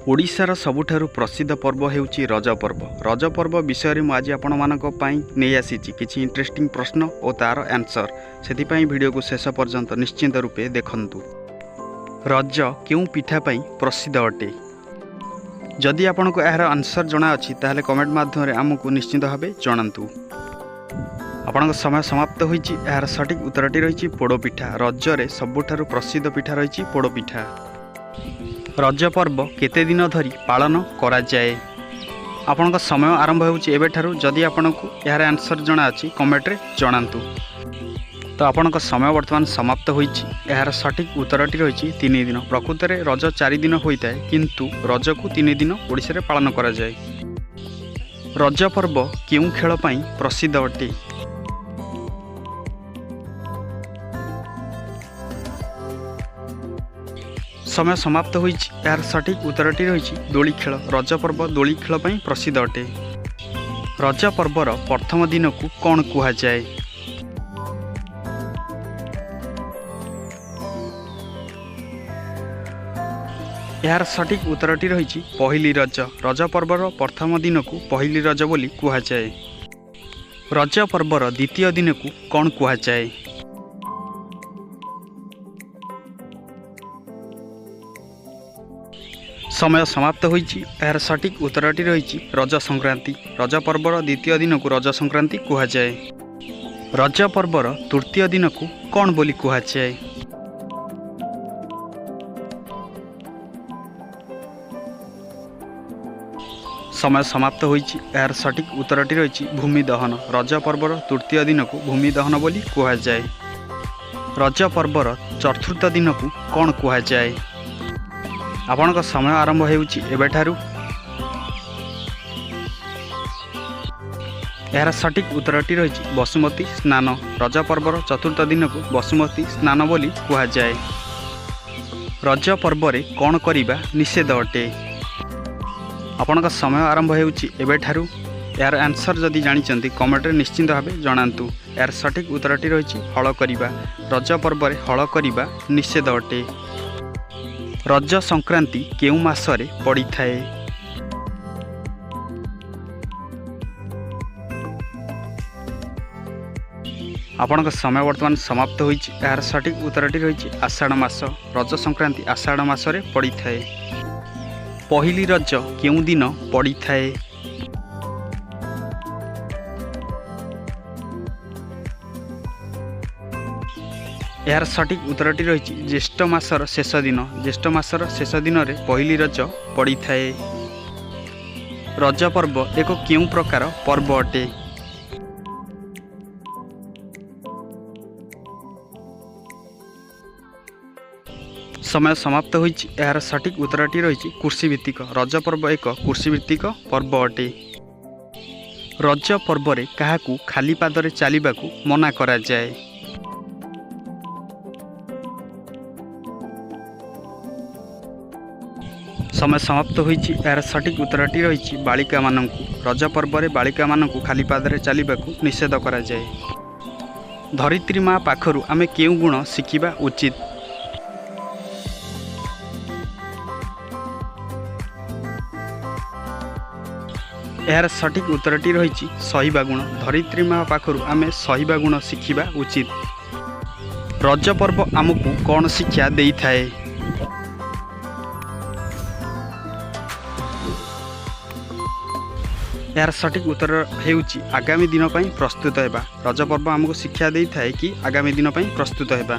ओडिशार सबुठारु प्रसिद्ध पर्व हेउची रज पर्व। रज पर्व विषय में आज आपण नहीं आसी किसी इंटरेस्टिंग प्रश्न और तार आंसर से वीडियो को शेष पर्यंत निश्चिंत रूपे देखंतु। रज क्यों पिठा पाई प्रसिद्ध अटे? जदि आपण को यार आंसर जना अछि ताहले कमेंट माध्यम आमको निश्चिंत भाव जणांतु। आपण समय समाप्त होईची। यार सठिक उत्तरटी रही पोड़पिठा। रजरे सबुठारु प्रसिद्ध पिठा रही पोड़पिठा। रज पर्व केते दिन धरी पालन करा जाए? आपण समय आरंभ होउची एबेठारु। जदि आपण को यार आंसर जना अछि कमेंट रे जणांतु। तो आपण समय वर्तमान समाप्त होईची। यार सठिक उत्तरटी रही 3 दिन। प्रकृत में रज 4 दिन होता है किंतु रज को 3 दिन ओडिशा रे पालन करा जाए। रज पर्व केउं खेल पाई प्रसिद्ध अटे? समय समाप्त होईची। यार सठिक उत्तरटी रही दोली खेल। रज पर्व दोली खेल पाई प्रसिद्ध अटे। रज पर्वर प्रथम दिन को कौन कुहा जाए? यार सठिक उत्तरटी रही पहली रज। रज पर्वर प्रथम दिन को पहली रज बोली कुहा जाए। रज पर्वर द्वितीय दिन को कौन कुहा जाए? समय समाप्त होईची। यार सठिक उत्तरटी रही रज संक्रांति। रज पर्वर द्वितीय दिन को रज संक्रांति कुहा जाए। रज पर्वर तृतीय दिन को कौन बोली कुहा जाए? समय समाप्त होईची। यार सठिक उत्तरटी रही भूमि दहन। रज पर्वर तृतीय दिन को भूमि दहन बोली कुहा जाए। रज पर्वर चतुर्थ दिन को कौन कुहा जाए? आपण समय आरंभ होउची एबेठारु। यार सठिक उत्तरटी रही बसुमती स्नान। रज पर्वर चतुर्थ दिन को बसुमती स्नान बोली कुहा जाए। रज पर्व कौन करिबा निषेध अटे? आपण समय आरंभ होउची एबेठारु। यार आंसर जदि जानिचंती कमेंट रे निश्चिंत भाव जणांतु। यार सठिक उत्तरटी रही हल करिबा। रज पर्व हल करिबा निषेध अटे। रज संक्रांति केउं मासरे पड़ी थाए? आपण समय वर्तमान समाप्त होईची। यार सठिक उत्तरटी रही आषाढ़ मास। रज संक्रांति आषाढ़ मासरे पड़ी थाए। पहली रज केउं दिन पड़ी थाए? यार सठिक उत्तरटी रही ज्येष्ठ मासर शेष दिन। ज्येष्ठ मासर शेष दिन रे पहली रज पड़ी थाए। रज पर्व एक केउं प्रकार पर्व अटे? समय समाप्त होईची। यार सठिक उत्तरटी रही कृषि भित्तिक। रज पर्व एक कृषि भित्तिक पर्व अटे। रज पर्व रे काहाकू खाली पादरे चलिबाकू मना करा जाए? समय समाप्त होईची। यार सठिक उत्तरटी रही बालिका मानंकु। रज पर्व रे बालिका मानंकु खाली पादरे चलिबाकू निषेध करा जाए। धरित्री माँ पाखरु आमे केउं गुण शिखिबा उचित? यार सठिक उत्तरटी रही सहिबा गुण। धरित्री माँ पाखरु आमे सहिबा गुण शिखिबा उचित। रज पर्व आमको कौन शिक्षा देई थाए? यार सठिक उत्तर हेउची आगामी दिन प्रस्तुत हेबा। रज पर्व आमको शिक्षा देई थाए कि आगामी दिन प्रस्तुत हेबा।